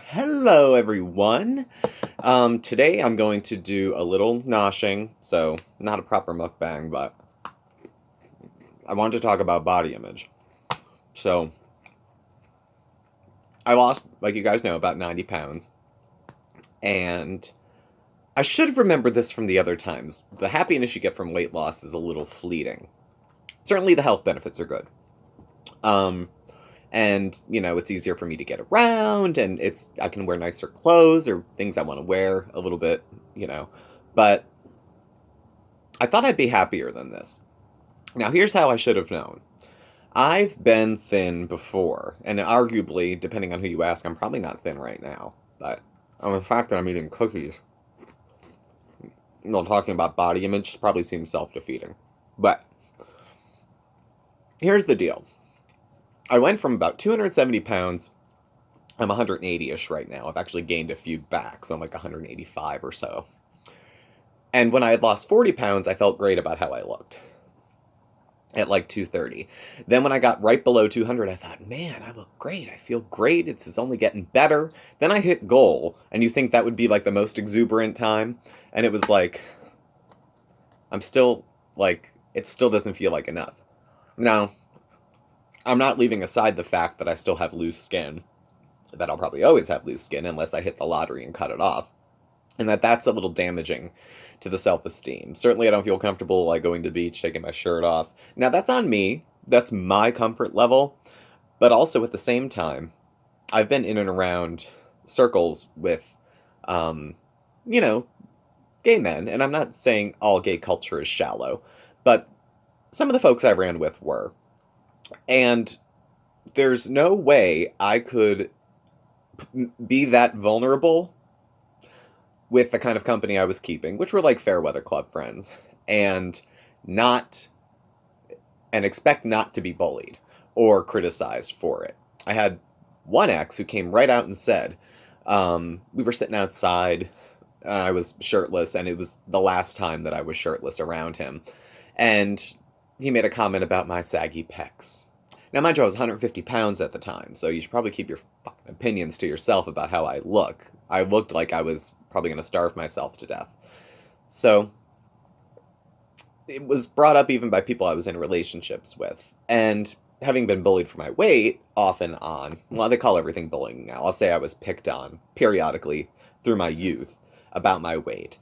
Hello, everyone. Today I'm going to do a little noshing, so not a proper mukbang, but I want to talk about body image. So, I lost, like you guys know, about 90 pounds, and I should have remembered this from the other times. The happiness you get from weight loss is a little fleeting. Certainly, the health benefits are good. Um, and it's easier for me to get around, and I can wear nicer clothes or things I want to wear a little bit, you know. But I thought I'd be happier than this. Now, here's how I should have known. I've been thin before, and arguably, depending on who you ask, I'm probably not thin right now. But the fact that I'm eating cookies, talking about body image probably seems self-defeating. But here's the deal. I went from about 270 pounds. I'm 180-ish right now. I've actually gained a few back, so I'm like 185 or so. And when I had lost 40 pounds, I felt great about how I looked at like 230. Then when I got right below 200, I thought, man, I look great. I feel great. It's only getting better. Then I hit goal, and you think that would be like the most exuberant time. And it was like, I'm still like, it still doesn't feel like enough. Now, I'm not leaving aside the fact that I still have loose skin, that I'll probably always have loose skin unless I hit the lottery and cut it off, and that's a little damaging to the self-esteem. Certainly I don't feel comfortable like going to the beach, taking my shirt off. Now that's on me. That's my comfort level. But also at the same time, I've been in and around circles with, you know, gay men. And I'm not saying all gay culture is shallow, but some of the folks I ran with were. And there's no way I could be that vulnerable with the kind of company I was keeping, which were like fair weather club friends, and not and expect not to be bullied or criticized for it. I had one ex who came right out and said, we were sitting outside, I was shirtless, and it was the last time that I was shirtless around him, and he made a comment about my saggy pecs. Now, mind you, I was 150 pounds at the time, so you should probably keep your opinions to yourself about how I look. I looked like I was probably going to starve myself to death. So, it was brought up even by people I was in relationships with. And having been bullied for my weight, off and on, well, they call everything bullying now. I'll say I was picked on periodically through my youth about my weight.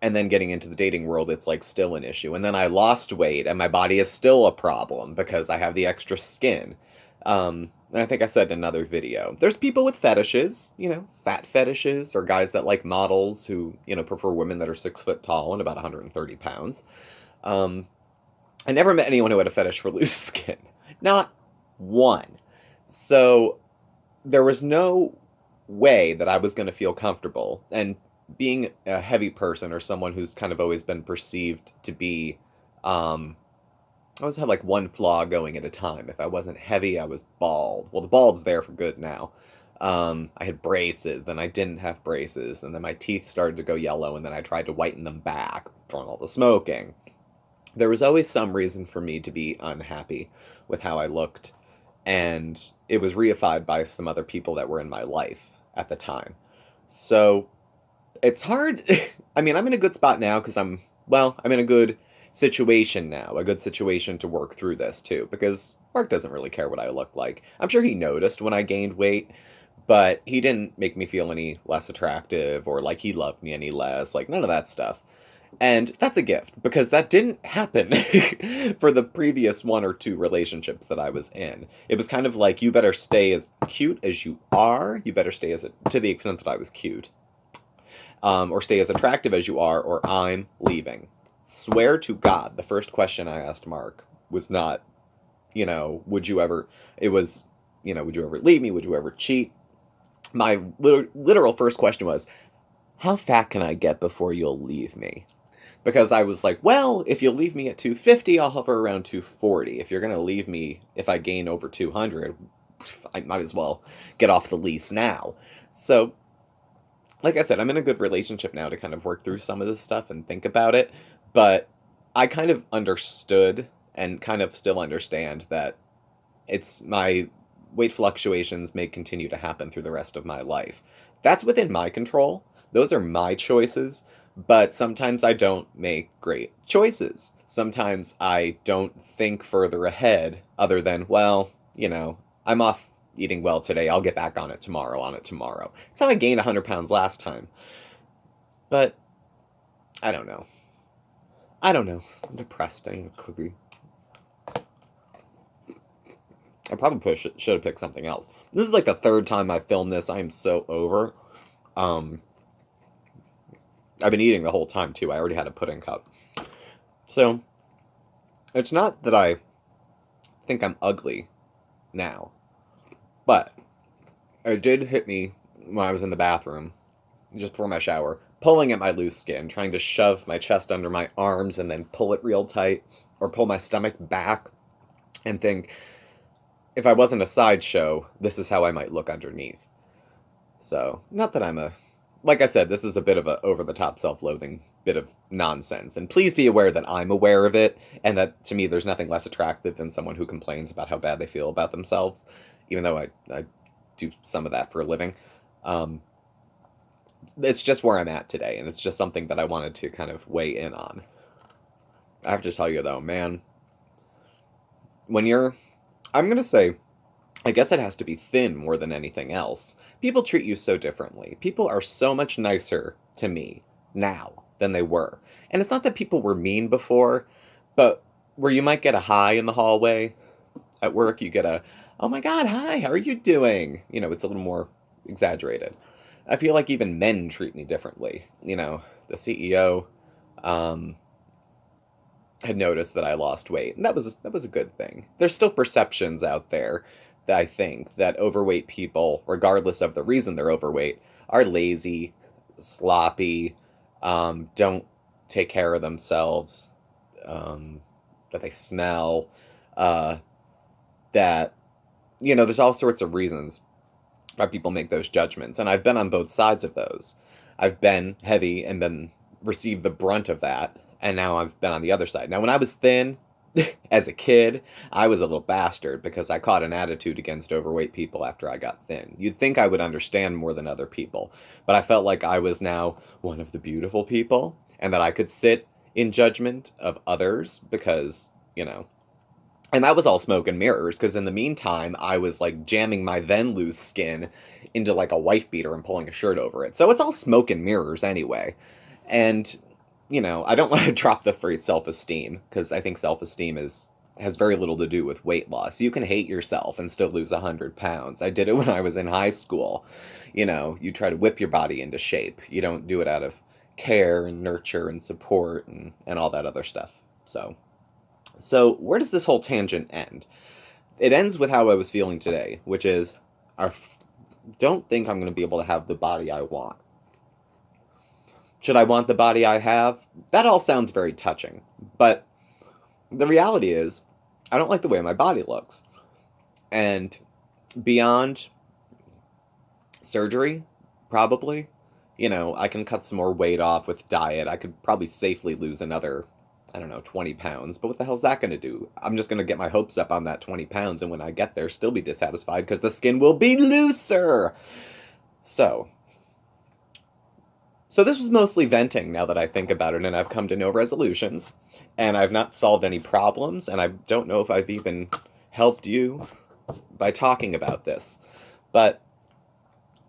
And then getting into the dating world, it's like still an issue. And then I lost weight, and my body is still a problem because I have the extra skin. And I think I said in another video, there's people with fetishes, fat fetishes, or guys that like models who, prefer women that are 6 foot tall and about 130 pounds. I never met anyone who had a fetish for loose skin. Not one. So there was no way that I was going to feel comfortable. And being a heavy person, or someone who's kind of always been perceived to be, I always had like one flaw going at a time. If I wasn't heavy, I was bald. Well, the bald's there for good now. I had braces, then I didn't have braces, and then my teeth started to go yellow, and then I tried to whiten them back from all the smoking. There was always some reason for me to be unhappy with how I looked, and it was reified by some other people that were in my life at the time. So it's hard. I mean, I'm in a good spot now because I'm in a good situation now, a good situation to work through this too, because Mark doesn't really care what I look like. I'm sure he noticed when I gained weight, but he didn't make me feel any less attractive or like he loved me any less, like none of that stuff. And that's a gift because that didn't happen for the previous one or two relationships that I was in. It was kind of like, you better stay as cute as you are. You better stay to the extent that I was cute. Or stay as attractive as you are, or I'm leaving. Swear to God, the first question I asked Mark was not, would you ever, it was, would you ever leave me? Would you ever cheat? My literal first question was, how fat can I get before you'll leave me? Because I was like, well, if you'll leave me at 250, I'll hover around 240. If you're going to leave me, if I gain over 200, I might as well get off the lease now. So, like I said, I'm in a good relationship now to kind of work through some of this stuff and think about it. But I kind of understood and kind of still understand that it's my weight fluctuations may continue to happen through the rest of my life. That's within my control. Those are my choices, but sometimes I don't make great choices. Sometimes I don't think further ahead other than, well, I'm off eating well today. I'll get back on it tomorrow. It's how I gained 100 pounds last time. But I don't know. I'm depressed. I need a cookie. I probably should have picked something else. This is like the third time I filmed this. I am so over. I've been eating the whole time too. I already had a pudding cup. So, it's not that I think I'm ugly now. But it did hit me when I was in the bathroom, just before my shower, pulling at my loose skin, trying to shove my chest under my arms and then pull it real tight, or pull my stomach back and think, if I wasn't a sideshow, this is how I might look underneath. So, not that I'm like I said, this is a bit of a over-the-top self-loathing bit of nonsense. And please be aware that I'm aware of it, and that, to me, there's nothing less attractive than someone who complains about how bad they feel about themselves, even though I do some of that for a living. It's just where I'm at today, and it's just something that I wanted to kind of weigh in on. I have to tell you, though, man, I'm going to say, I guess it has to be thin more than anything else. People treat you so differently. People are so much nicer to me now than they were. And it's not that people were mean before, but where you might get a hi in the hallway at work, you get a, oh my God, hi, how are you doing? It's a little more exaggerated. I feel like even men treat me differently. The CEO had noticed that I lost weight, and that was a good thing. There's still perceptions out there that I think that overweight people, regardless of the reason they're overweight, are lazy, sloppy, don't take care of themselves, that they smell, that, there's all sorts of reasons why people make those judgments. And I've been on both sides of those. I've been heavy and received the brunt of that. And now I've been on the other side. Now, when I was thin, as a kid, I was a little bastard because I caught an attitude against overweight people after I got thin. You'd think I would understand more than other people, but I felt like I was now one of the beautiful people and that I could sit in judgment of others because, and that was all smoke and mirrors, because in the meantime, I was like jamming my then loose skin into like a wife beater and pulling a shirt over it. So it's all smoke and mirrors anyway. And I don't want to drop the phrase self-esteem, because I think self-esteem has very little to do with weight loss. You can hate yourself and still lose 100 pounds. I did it when I was in high school. You try to whip your body into shape. You don't do it out of care and nurture and support and all that other stuff. So where does this whole tangent end? It ends with how I was feeling today, which is, I don't think I'm going to be able to have the body I want. Should I want the body I have? That all sounds very touching. But the reality is, I don't like the way my body looks. And beyond surgery, probably, I can cut some more weight off with diet. I could probably safely lose another, 20 pounds. But what the hell's that going to do? I'm just going to get my hopes up on that 20 pounds. And when I get there, still be dissatisfied because the skin will be looser. So this was mostly venting now that I think about it, and I've come to no resolutions, and I've not solved any problems, and I don't know if I've even helped you by talking about this. But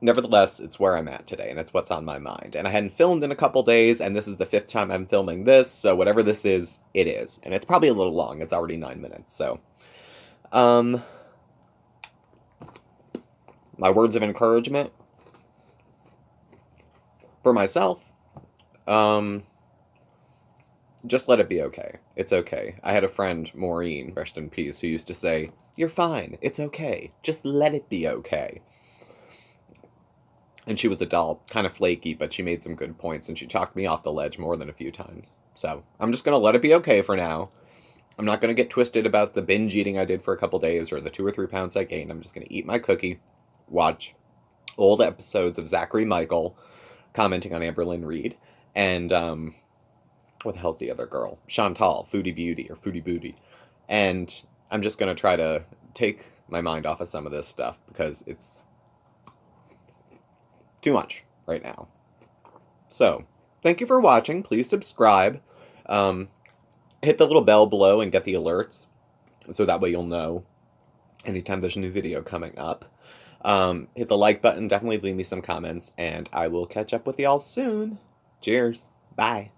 nevertheless, it's where I'm at today, and it's what's on my mind. And I hadn't filmed in a couple days, and this is the 5th time I'm filming this, so whatever this is, it is. And it's probably a little long. It's already 9 minutes, so. My words of encouragement for myself, just let it be okay. It's okay. I had a friend, Maureen, rest in peace, who used to say, you're fine. It's okay. Just let it be okay. And she was a doll, kind of flaky, but she made some good points, and she talked me off the ledge more than a few times. So I'm just going to let it be okay for now. I'm not going to get twisted about the binge eating I did for a couple days or the 2 or 3 pounds I gained. I'm just going to eat my cookie, watch old episodes of Zachary Michael commenting on Amberlynn Reed, and what the hell's the other girl? Chantal, Foodie Beauty or Foodie Booty. And I'm just going to try to take my mind off of some of this stuff because it's too much right now. So, thank you for watching. Please subscribe. Hit the little bell below and get the alerts so that way you'll know anytime there's a new video coming up. Hit the like button. Definitely leave me some comments, and I will catch up with y'all soon. Cheers. Bye.